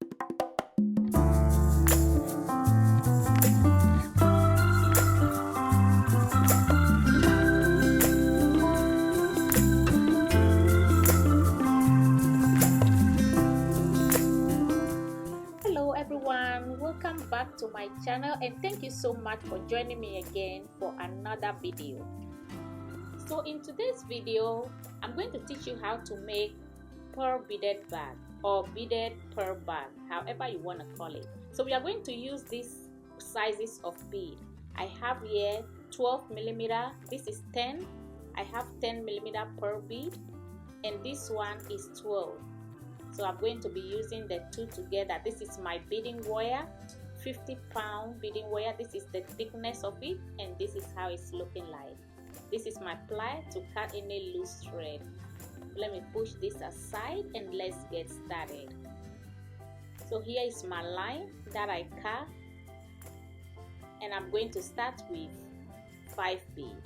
Hello everyone, welcome back to my channel and thank you so much for joining me again for another video. So in today's video, I'm going to teach you how to make pearl beaded bag or beaded pearl bag, however you want to call it. So we are going to use these sizes of bead. I have here 12mm, this is 10, I have 10mm pearl bead, and this one is 12. So I'm going to be using the two together. This is my beading wire, 50-pound beading wire. This is the thickness of it, and this is how it's looking like. This is my ply to cut any loose thread. Let me push this aside and let's get started. So here is my line that I cut, and I'm going to start with 5 bead.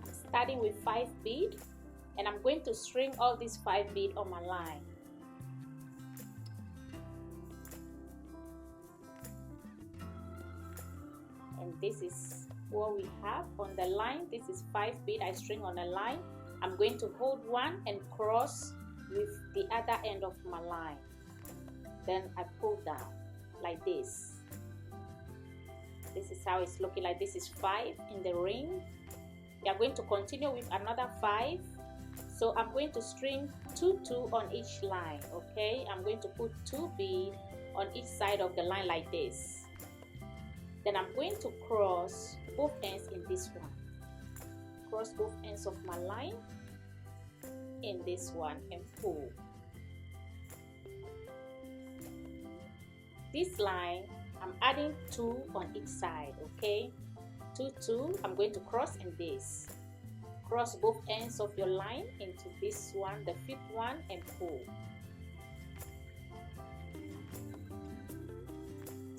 I'm starting with 5 bead, and I'm going to string all these 5 bead on my line. And this is what we have on the line. This is 5 bead I string on a line. I'm going to hold one and cross with the other end of my line. Then I pull down like this. This is how it's looking like. This is 5 in the ring. We are going to continue with another 5. So I'm going to string 2 on each line. Okay, I'm going to put 2 bead on each side of the line like this. Then I'm going to cross both ends in this one. Cross both ends of my line in this one and pull. This line, I'm adding 2 on each side, okay? 2, I'm going to cross in this. Cross both ends of your line into this one, the 5th one, and pull.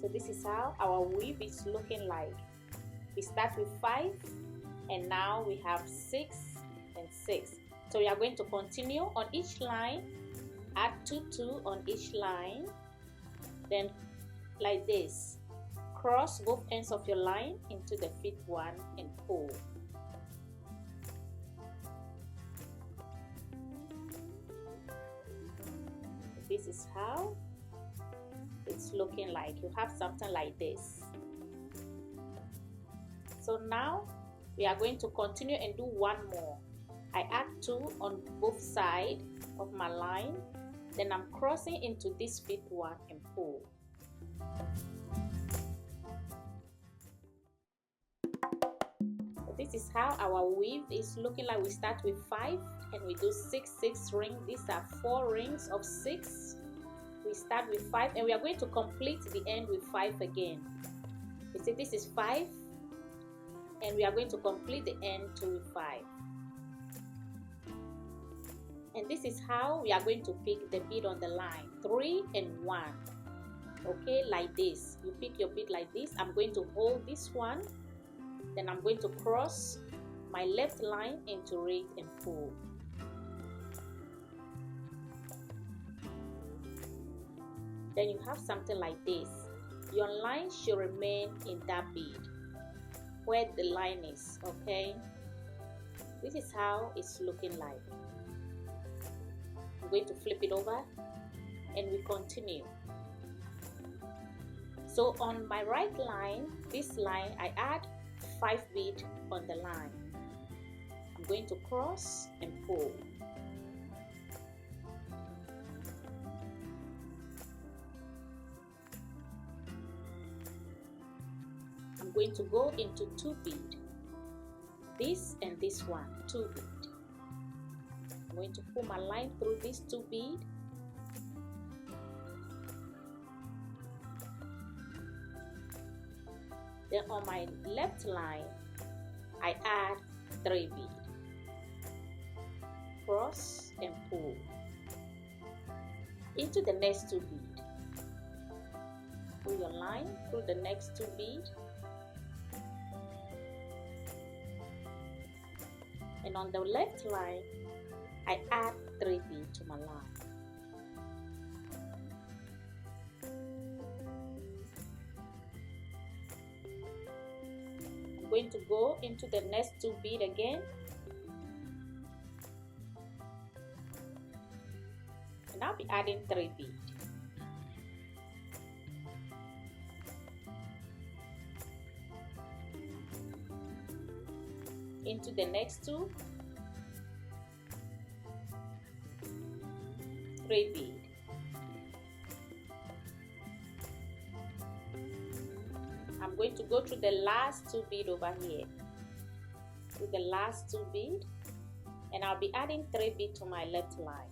So this is how our weave is looking like. We start with 5 and now we have 6 and 6. So we are going to continue on each line, add 2 on each line, then like this, cross both ends of your line into the 5th one and pull. This is how it's looking like. You have something like this. So now we are going to continue and do one more. I add 2 on both sides of my line, then I'm crossing into this 5th one and pull. So this is how our weave is looking like. We start with 5 and we do 6 rings. These are 4 rings of 6. We start with 5 and we are going to complete the end with 5 again. You see, this is 5 and we are going to complete the end to 5. And this is how we are going to pick the bead on the line, 3 and 1. Okay, like this. You pick your bead like this. I'm going to hold this one, then I'm going to cross my left line into it and pull. Then you have something like this. Your line should remain in that bead where the line is, okay? This is how it's looking like. I'm going to flip it over and we continue. So on my right line, this line, I add 5 bead on the line. I'm going to cross and pull. I'm going to go into 2 bead, this and this one, 2 bead. I'm going to pull my line through these 2 bead. Then on my left line, I add 3 bead, cross and pull into the next 2 bead. Pull your line through the next 2 bead. And on the left line, I add 3 bead to my line. going to go into the next 2 bead again, and I'll be adding 3 bead. Into the next 2, 3 bead. I'm going to go through the last 2 bead over here, with the last 2 bead, and I'll be adding 3 bead to my left line.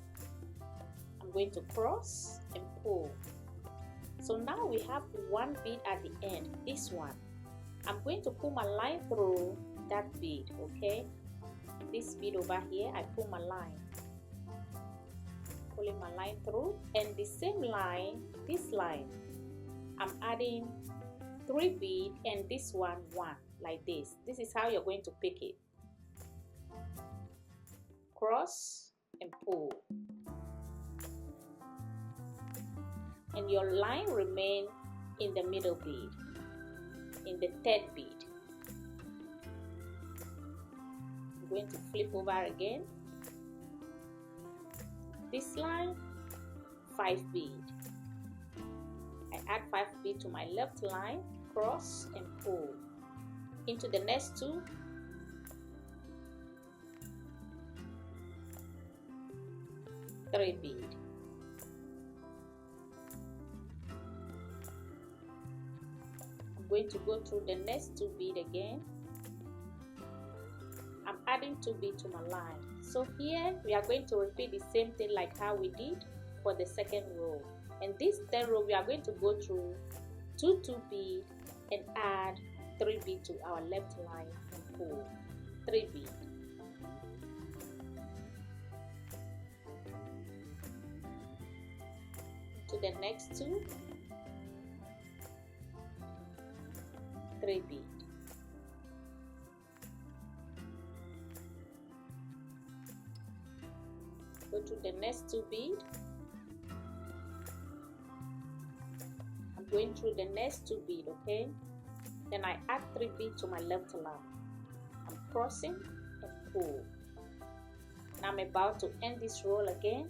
I'm going to cross and pull. So now we have 1 bead at the end, this one. I'm going to pull my line through that bead, okay? This bead over here, I pull my line, pulling my line through, and the same line, this line, I'm adding 3 bead, and this one, 1, like this. This is how you're going to pick it. Cross and pull, and your line remain in the middle bead, in the 3rd bead. I'm going to flip over again. This line, 5 bead. I add 5 bead to my left line, cross and pull. Into the next 2, 3 bead. I'm going to go through the next 2 bead again. I'm adding 2 bead to my line. So here we are going to repeat the same thing like how we did for the 2nd row. And this 3rd row we are going to go through 2 bead and add 3 bead to our left line and pull 3 bead. To the next 2, 3 bead. Go to the next 2 bead. I'm going through the next 2 bead, okay? Then I add 3 bead to my left line. I'm crossing and pull. Now I'm about to end this roll again.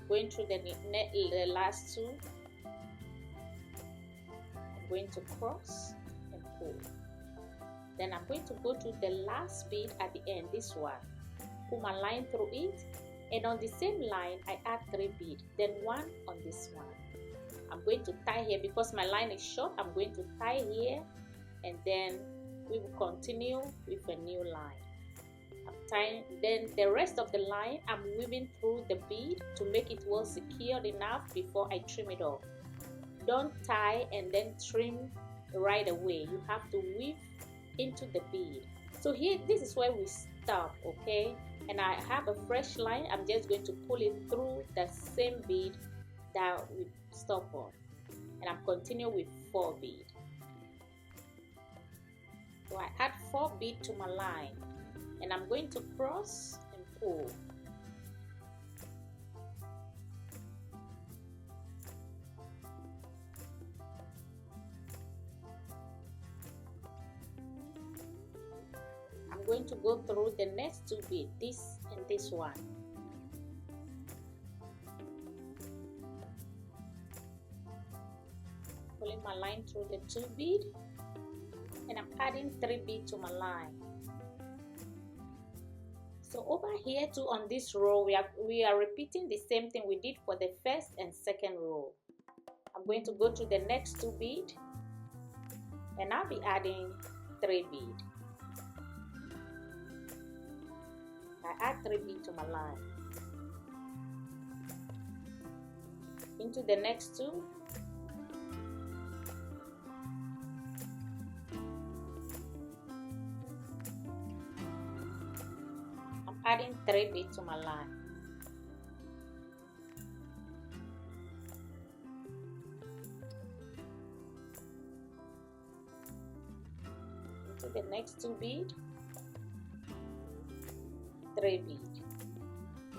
Going through the last 2. I'm going to cross and pull. Then I'm going to go to the last bead at the end, this one. Pull my line through it, and on the same line I add 3 bead, then 1 on this one. I'm going to tie here because my line is short. I'm going to tie here, and then we will continue with a new line. I'm tying, then the rest of the line I'm weaving through the bead to make it well secured enough before I trim it off. Don't tie and then trim right away. You have to weave into the bead. So here, this is where we stop, okay? And I have a fresh line. I'm just going to pull it through the same bead that we stop on, and I'm continuing with 4 bead. So I add 4 bead to my line, and I'm going to cross and pull. I'm going to go through the next 2 bead, this and this one. Pulling my line through the 2 bead, and I'm adding 3 bead to my line. So over here too, on this row, we are repeating the same thing we did for the 1st and 2nd row. I'm going to go to the next 2 bead, and I'll be adding 3 bead. I add 3 bead to my line. Into the next 2, I'm adding 3 bead to my line. Into the next 2 bead, 3 bead.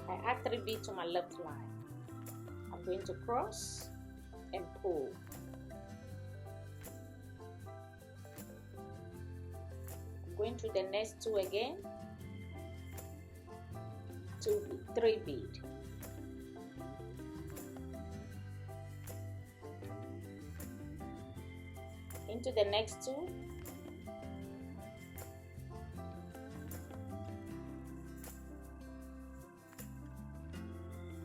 I add 3 bead to my left line. I'm going to cross and pull. Going to the next 2 again, 3 bead. Into the next 2,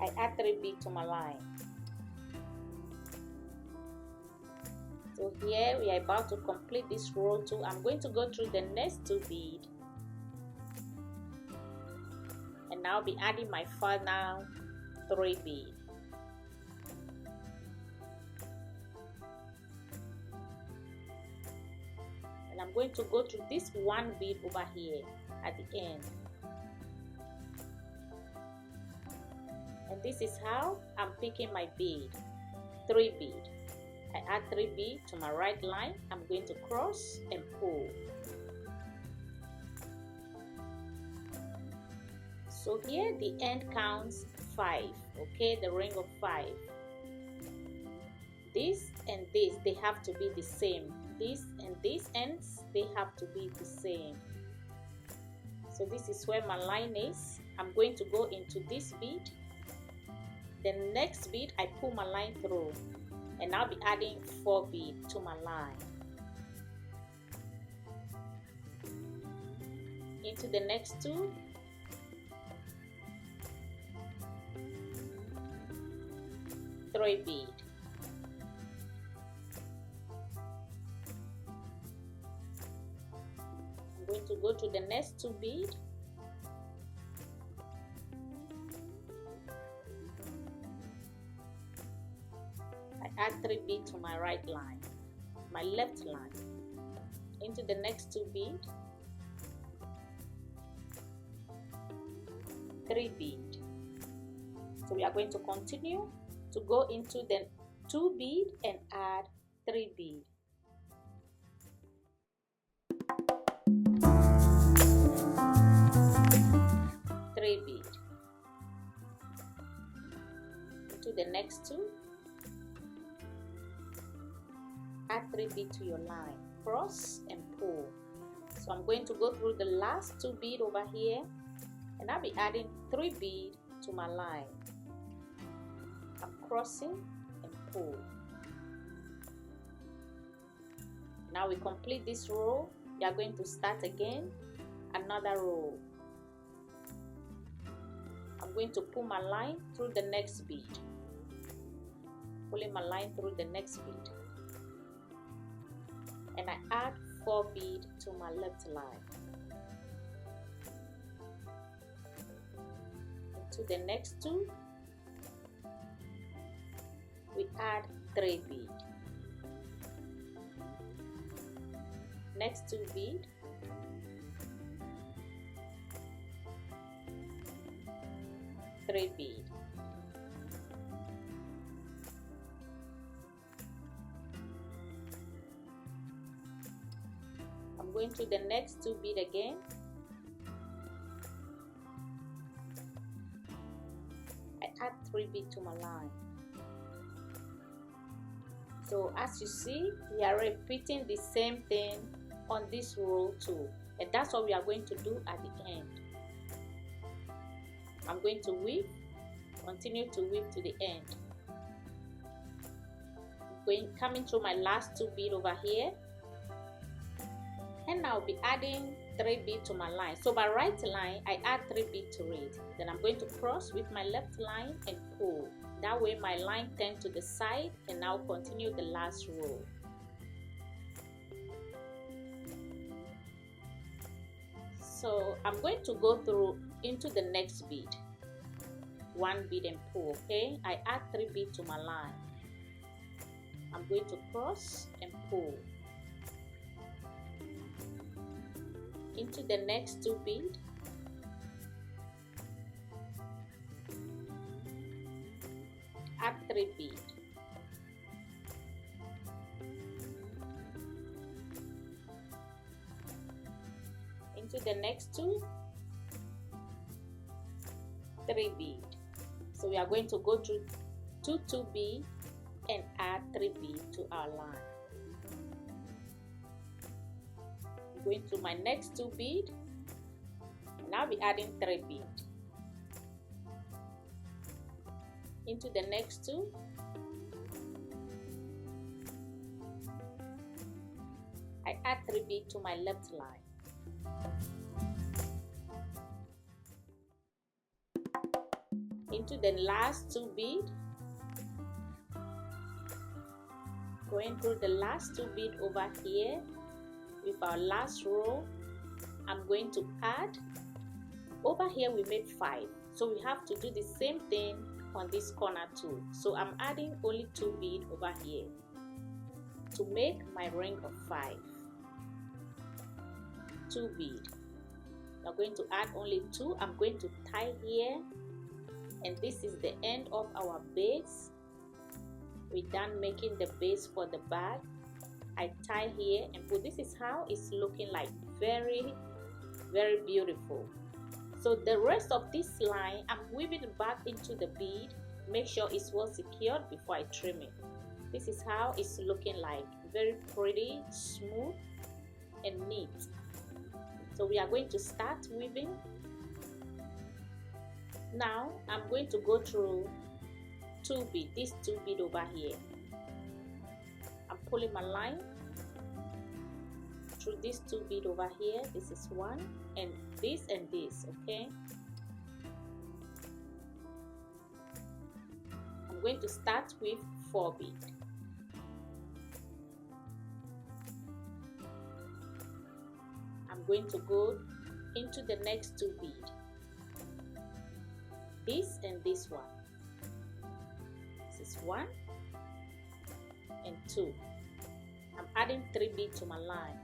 I add 3 bead to my line. So here we are about to complete this row 2. I'm going to go through the next 2 bead, and I'll be adding my final 3 bead. And I'm going to go through this 1 bead over here at the end. And this is how I'm picking my bead. 3 bead. I add 3 bead to my right line. I'm going to cross and pull. So here the end counts 5, okay, the ring of 5. This and this, they have to be the same. This and these ends, they have to be the same. So this is where my line is. I'm going to go into this bead. The next bead, I pull my line through, and I'll be adding 4 bead to my line. Into the next 2, three bead. I'm going to go to the next 2 bead. Add 3 bead to my right line, my left line. Into the next 2 bead, 3 bead. So we are going to continue to go into the 2 bead and add 3 bead. Bead. Into the next 2, add 3 bead to your line, cross and pull. So I'm going to go through the last 2 bead over here, and I'll be adding 3 bead to my line. I'm crossing and pull. Now we complete this row. We are going to start again another row. I'm going to pull my line through the next bead, pulling my line through the next bead, and I add 4 bead to my left line. Into the next 2, we add 3 bead. Next 2 bead, three bead. I'm going to the next 2 bead again. I add 3 bead to my line. So as you see, we are repeating the same thing on this row too, and that's what we are going to do at the end. I'm going to weave, continue to weave to the end. Coming through my last 2 bead over here, and I'll be adding 3 bead to my line. So my right line, I add 3 bead to it. Then I'm going to cross with my left line and pull. That way my line turns to the side, and I'll continue the last row. So I'm going to go through into the next bead, 1 bead and pull. Okay, I add 3 bead to my line. I'm going to cross and pull into the next 2 bead. Add 3 bead. Into the next 2, 3 bead. So we are going to go through 2 bead and add 3 bead to our line. I'm going to my next 2 bead, and I'll be adding 3 bead into the next 2. I add 3 bead to my left line. Into the last 2 bead, going through the last 2 bead over here with our last row. I'm going to add, over here we made 5, so we have to do the same thing on this corner too. So I'm adding only 2 bead over here to make my ring of 5. 2 bead. I'm going to add only 2. I'm going to tie here, and this is the end of our base. We're done making the base for the bag. I tie here and put. This is how it's looking like. Very, very beautiful. So the rest of this line, I'm weaving it back into the bead. Make sure it's well secured before I trim it. This is how it's looking like. Very pretty, smooth, and neat. So we are going to start weaving. Now I'm going to go through 2 bead, this 2 bead over here. I'm pulling my line through this 2 bead over here. This is 1, and this, okay? I'm going to start with 4 bead. I'm going to go into the next 2 bead. This and this one. This is 1 and 2. I'm adding 3 bead to my line.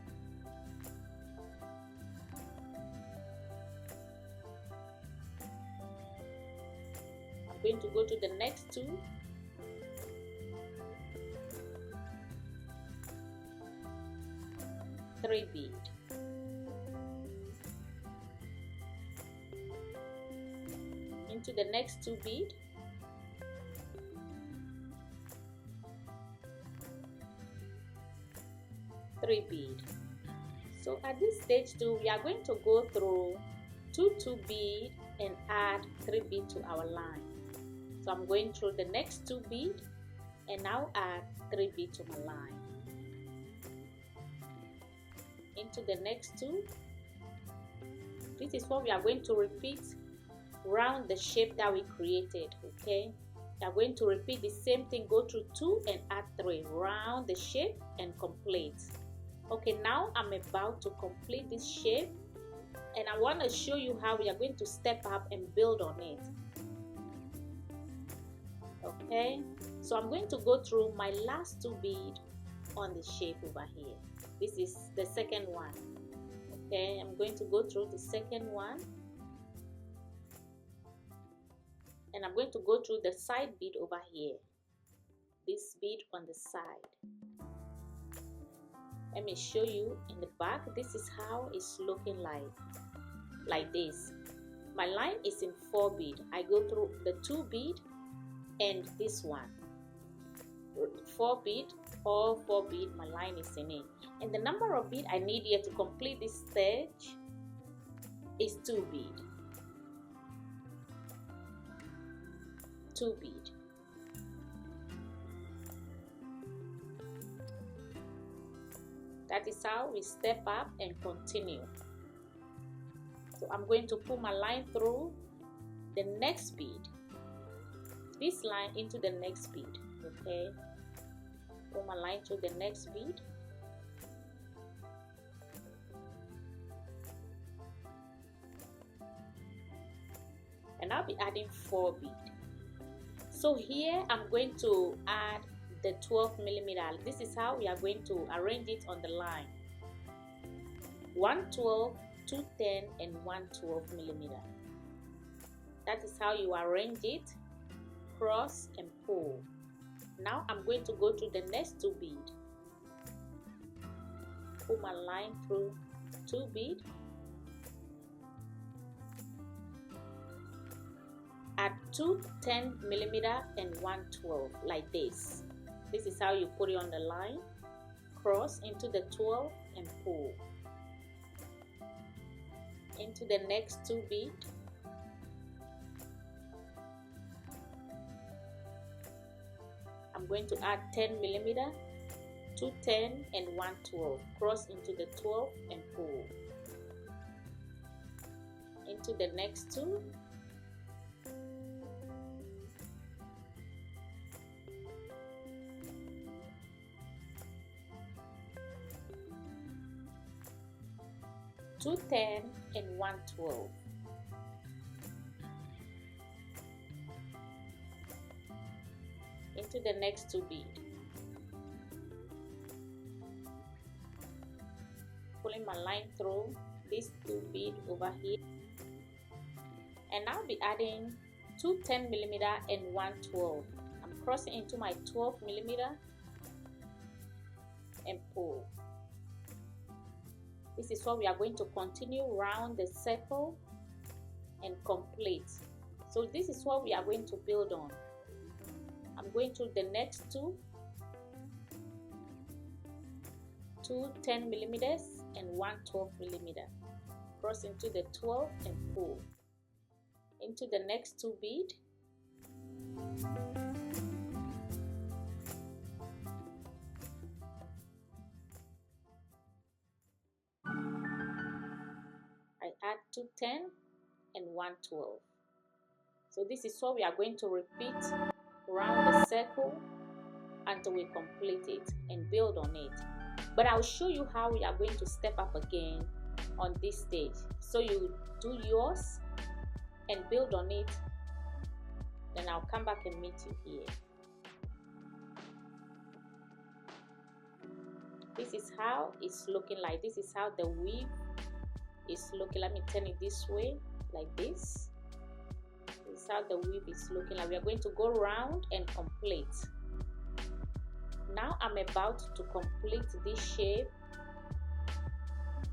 I'm going to go to the next 2. Three bead. Into the next 2 bead. Three bead. So at this stage too, we are going to go through 2 bead and add 3 bead to our line. So I'm going through the next 2 bead and now add 3 bead to my line. Into the next 2. This is what we are going to repeat round the shape that we created, okay? We are going to repeat the same thing, go through 2 and add 3, round the shape and complete. Okay, now I'm about to complete this shape, and I want to show you how we are going to step up and build on it. Okay, so I'm going to go through my last 2 bead on the shape over here. This is the second one. Okay, I'm going to go through the second one, and I'm going to go through the side bead over here. This bead on the side. Let me show you in the back. This is how it's looking like this. My line is in 4 bead. I go through the 2 bead and this one. 4 bead, all 4 bead, my line is in it. And the number of bead I need here to complete this stage is 2 bead. 2 bead. That is how we step up and continue. So I'm going to pull my line through the next bead. This line into the next bead. Okay. Pull my line through the next bead. And I'll be adding 4 bead. So here I'm going to add the 12 millimeter. This is how we are going to arrange it on the line. 112, 210, and 112 millimeter. That is how you arrange it. Cross and pull. Now I'm going to go to the next 2 bead. Pull my line through 2 bead. Add 2 10 millimeter and 112 like this. This is how you put it on the line. Cross into the 12 and pull. into the next 2 bead. I'm going to add 10 millimeter, 2 10 and 1 12. Cross into the 12 and pull into the next 2. Two 10 and 1 12. Into the next 2 bead. Pulling my line through this 2 bead over here, and I'll be adding 2 10 millimeter and 1 12. I'm crossing into my 12 millimeter and pull. This is what we are going to continue round the circle and complete. So this is what we are going to build on. I'm going to the next 2 10 millimeters and 1 12 millimeter. Cross into the 12 and pull into the next 2 bead. I add 2 10 and 1 12. So this is what we are going to repeat around the circle until we complete it and build on it. But I'll show you how we are going to step up again on this stage. So you do yours and build on it, then I'll come back and meet you here. This is how it's looking like. This is how the weave is looking. Let me turn it this way, like this. This is how the weave is looking like. We are going to go round and complete. Now I'm about to complete this shape.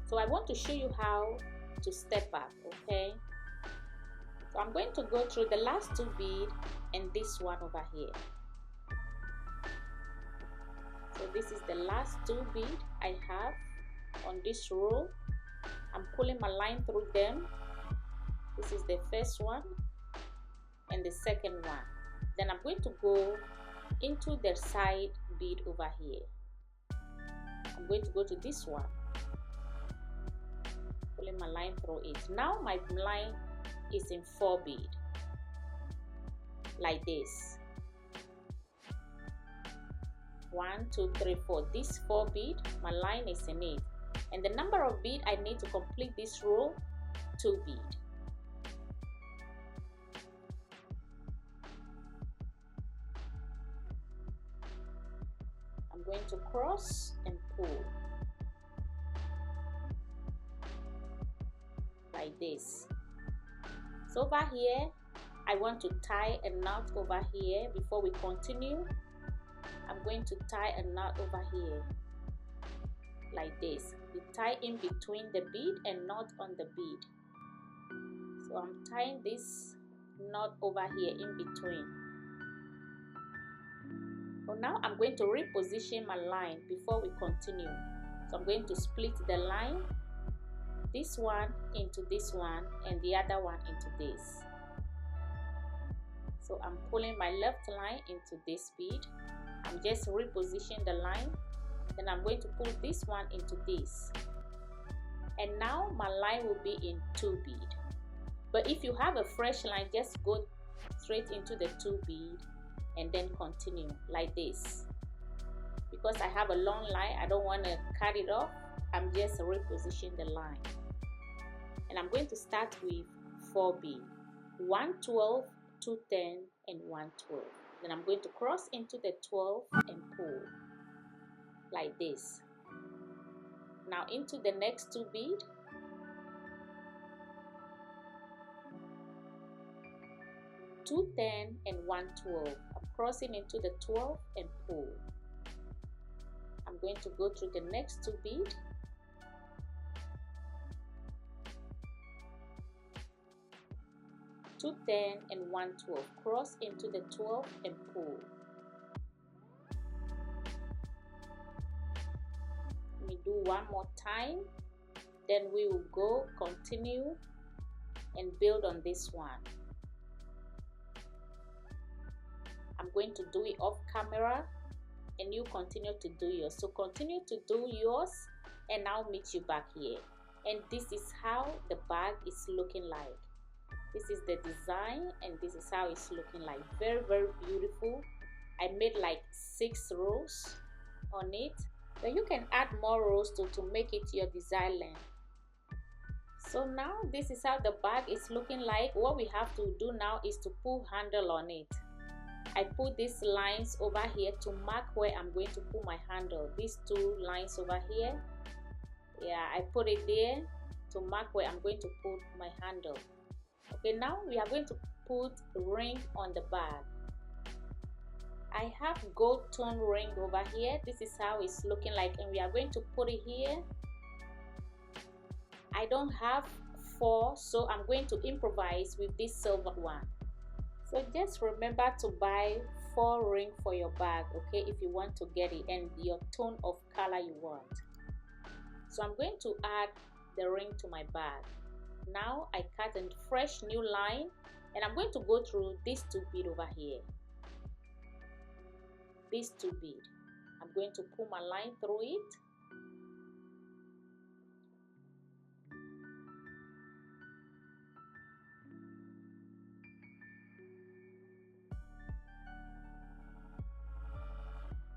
So I want to show you how to step up, okay? So I'm going to go through the last 2 beads and this one over here. So this is the last 2 beads I have on this row. I'm pulling my line through them. This is the first one and the second one. Then I'm going to go into the side bead over here. I'm going to go to this one, pulling my line through it. Now my line is in 4 bead, like this. 1 2 3 4. This 4 bead, my line is in it, and the number of bead I need to complete this row, 2 bead. I'm going to cross and pull like this. So over here I want to tie a knot over here. Before we continue, I'm going to tie a knot over here like this. You tie in between the bead and knot on the bead. So I'm tying this knot over here in between. So now I'm going to reposition my line before we continue. So I'm going to split the line, this one into this one and the other one into this. So I'm pulling my left line into this bead. I'm just repositioning the line. Then I'm going to pull this one into this. And now my line will be in 2 bead. But if you have a fresh line, just go straight into the 2 bead and then continue like this. Because I have a long line, I don't want to cut it off. I'm just repositioning the line. And I'm going to start with 4 bead. 1 12, 2 10 and 1 12. Then I'm going to cross into the 12 and pull like this. Now into the next 2 bead. Two 10 and 1 12. I'm crossing into the 12 and pull. I'm going to go through the next 2 bead. Two 10 and 1 12. Cross into the 12 and pull. Let me do one more time. Then we will go continue and build on this one. I'm going to do it off camera and you continue to do yours. So continue to do yours and I'll meet you back here. And this is how the bag is looking like. This is the design and this is how it's looking like. Very, very beautiful. I made like 6 rows on it. So you can add more rows to make it your desired length. So now this is how the bag is looking like. What we have to do now is to put handle on it. I put these lines over here to mark where I'm going to put my handle. These 2 lines over here. Yeah, I put it there to mark where I'm going to put my handle. Okay, now we are going to put ring on the bag. I have gold tone ring over here. This is how it's looking like and we are going to put it here. I don't have 4, so I'm going to improvise with this silver one. So just remember to buy 4 rings for your bag, okay, if you want to get it and your tone of color you want. So I'm going to add the ring to my bag. Now I cut a fresh new line and I'm going to go through these 2 beads over here. These 2 beads. I'm going to pull my line through it.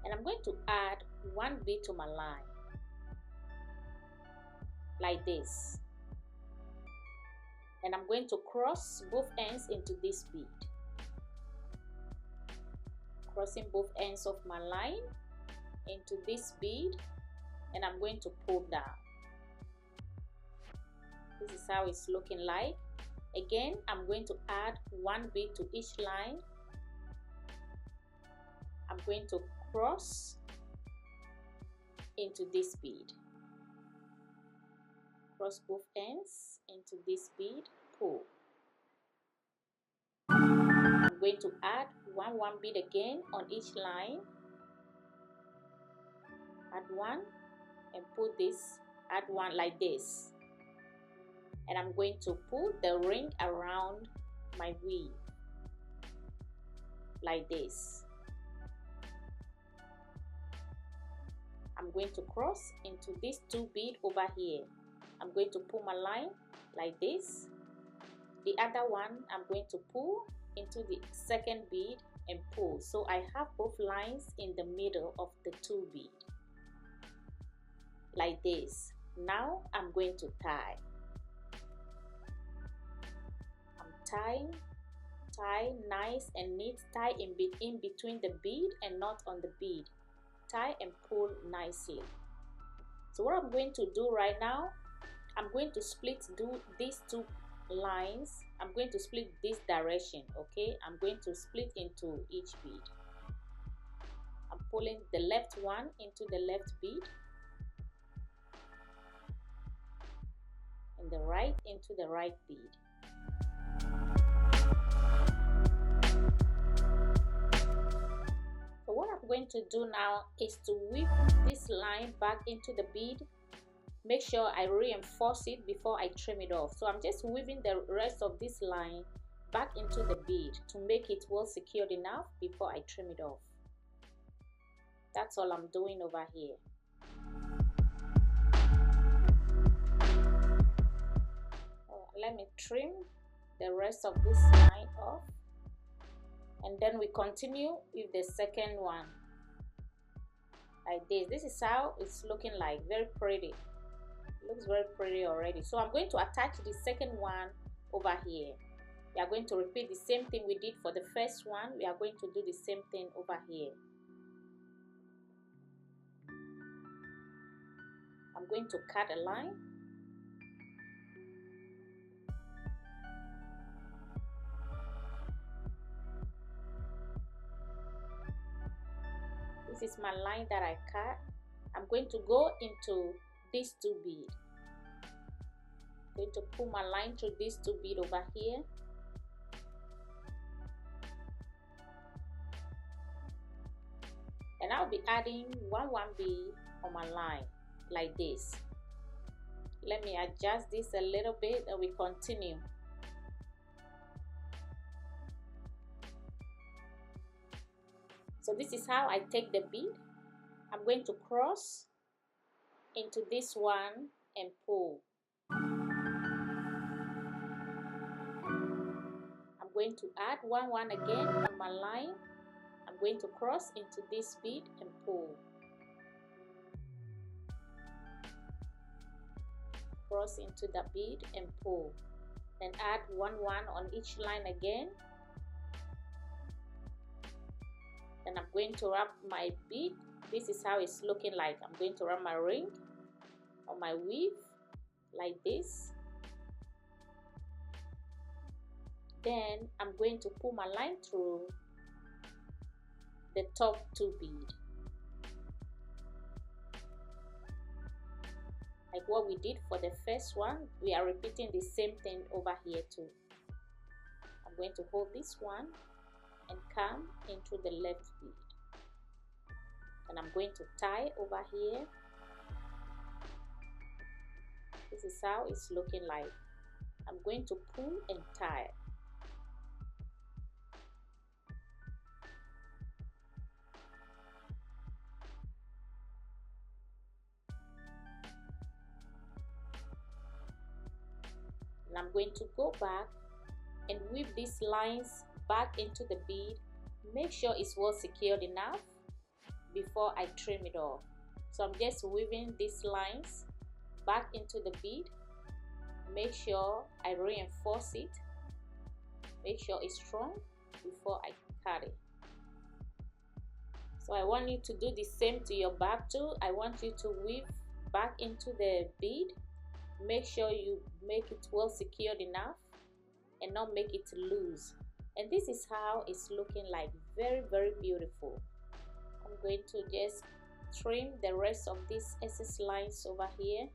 And I'm going to add 1 bead to my line. Like this. And I'm going to cross both ends into this bead. Crossing both ends of my line into this bead and I'm going to pull down. This is how it's looking like. Again, I'm going to add 1 bead to each line. I'm going to cross into this bead. Cross both ends into this bead, pull. I'm going to add 1 bead again on each line. Add 1 and put this, add 1 like this. And I'm going to put the ring around my weave like this. I'm going to cross into these 2 beads over here. I'm going to pull my line like this. The other one I'm going to pull into the second bead and pull. So I have both lines in the middle of the 2 beads like this. Now I'm going to tie. I'm tying, tie nice and neat, tie in between the bead and not on the bead. Tie and pull nicely. So what I'm going to do right now, I'm going to do these 2 lines. I'm going to split this direction, okay? I'm going to split into each bead. I'm pulling the left one into the left bead and the right into the right bead. So what I'm going to do now is to weave this line back into the bead. Make sure I reinforce it before I trim it off. So I'm just weaving the rest of this line back into the bead to make it well secured enough before I trim it off. That's all I'm doing over here. Let me trim the rest of this line off. And then we continue with the second one. Like this. This is how it's looking like. Very pretty. Looks very pretty already. So I'm going to attach the second one over here. We are going to repeat the same thing we did for the first one. We are going to do the same thing over here. I'm going to cut a line. This is my line that I cut. I'm going to go into these 2 beads. I'm going to pull my line through these 2 beads over here. And I'll be adding 1 bead on my line like this. Let me adjust this a little bit and we continue. So this is how I take the bead. I'm going to cross into this one and pull. I'm going to add one again on my line. I'm going to cross into this bead and pull. Cross into the bead and pull. Then add one on each line again. Then I'm going to wrap my bead. This is how it's looking like. I'm going to wrap my ring on my weave like this. Then I'm going to pull my line through the top two beads. Like what we did for the first one, we are repeating the same thing over here too. I'm going to hold this one and come into the left bead. And I'm going to tie over here. This is how it's looking like. I'm going to pull and tie. And I'm going to go back and weave these lines back into the bead. Make sure it's well secured enough before I trim it off. So I'm just weaving these lines back into the bead. Make sure I reinforce it. Make sure it's strong before I cut it. So I want you to do the same to your back too. I want you to weave back into the bead. Make sure you make it well secured enough and not make it loose. And this is how it's looking like. Very, very beautiful. I'm going to just trim the rest of these excess lines over here,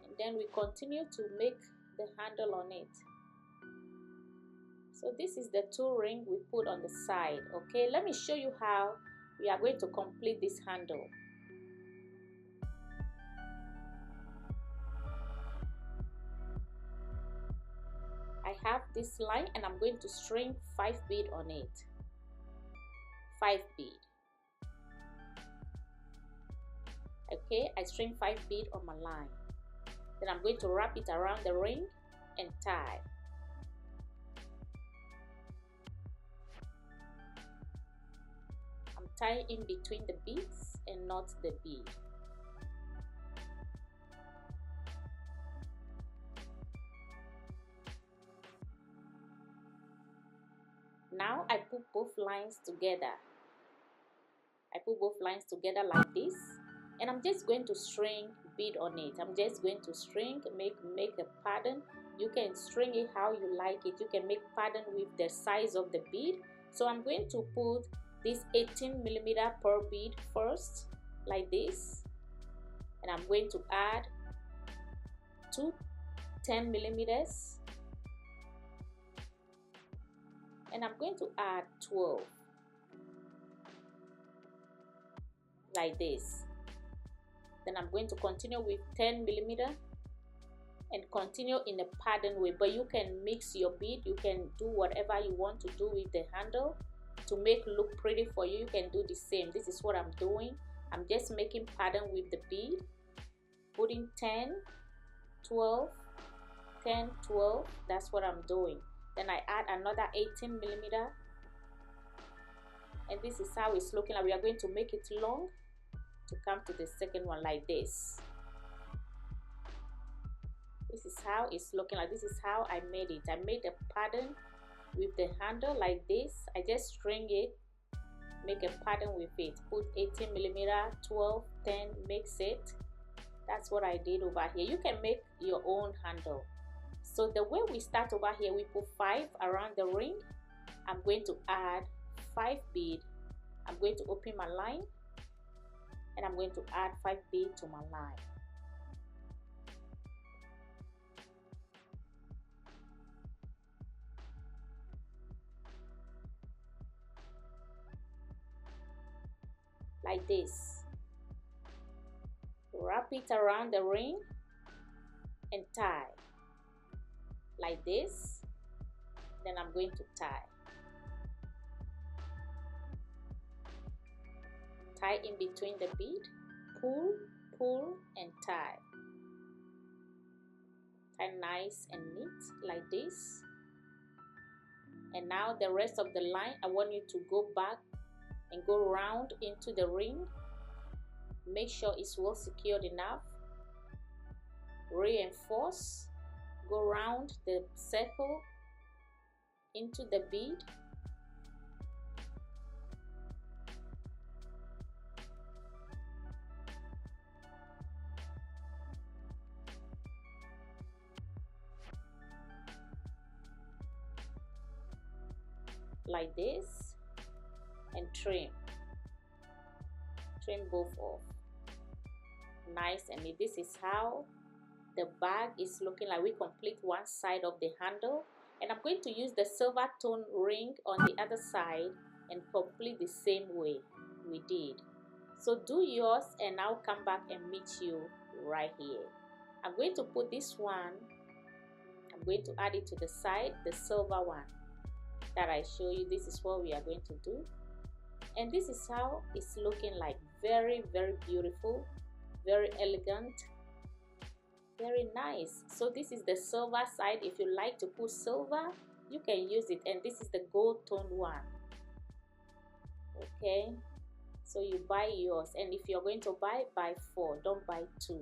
and then we continue to make the handle on it. So this is the two ring we put on the side. Okay, let me show you how we are going to complete this handle. I have this line and I'm going to string 5 beads on it. 5 beads. Okay, I string 5 beads on my line. Then I'm going to wrap it around the ring and tie. I'm tying in between the beads and not the bead. Now I put both lines together. I put both lines together like this, and I'm just going to string bead on it. I'm just going to string, make a pattern. You can string it how you like it. You can make pattern with the size of the bead. So I'm going to put this 18mm pearl bead first, like this, and I'm going to add 2 10mm, and I'm going to add 12 like this. Then I'm going to continue with 10mm and continue in a pattern way, but you can mix your bead. You can do whatever you want to do with the handle to make look pretty for you. You can do the same. This is what I'm doing. I'm just making pattern with the bead, putting 10 12 10 12. That's what I'm doing. Then I add another 18mm, and this is how it's looking like. We are going to make it long to come to the second one like this. This is how it's looking like. This is how I made it. I made a pattern with the handle like this. I just string it, make a pattern with it, put 18mm, 12, 10, mix it. That's what I did over here. You can make your own handle. So the way we start over here, we put 5 around the ring. I'm going to add 5 beads. I'm going to open my line, and I'm going to add 5 beads to my line. Like this. Wrap it around the ring and tie like this. Then I'm going to tie in between the bead, pull, pull and tie nice and neat like this. And now the rest of the line, I want you to go back and go round into the ring. Make sure it's well secured enough. Reinforce, go round the circle into the bead. Like this, and trim both off nice and neat. This is how the bag is looking like. We complete one side of the handle, and I'm going to use the silver tone ring on the other side and complete the same way we did. So do yours and I'll come back and meet you right here. I'm going to put this one, I'm going to add it to the side, the silver one that I show you. This is what we are going to do, and this is how it's looking like. Very, very beautiful, very elegant, very nice. So this is the silver side. If you like to put silver, you can use it, and this is the gold tone one. Okay, so you buy yours, and if you're going to buy 4, don't buy 2.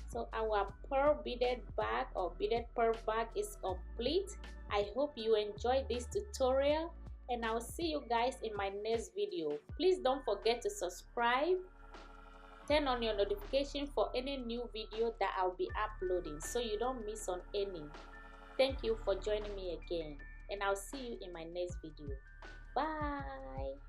So our pearl beaded bag or beaded pearl bag is complete. I hope you enjoyed this tutorial, and I'll see you guys in my next video. Please don't forget to subscribe, turn on your notification for any new video that I'll be uploading so you don't miss on any. Thank you for joining me again, and I'll see you in my next video. Bye.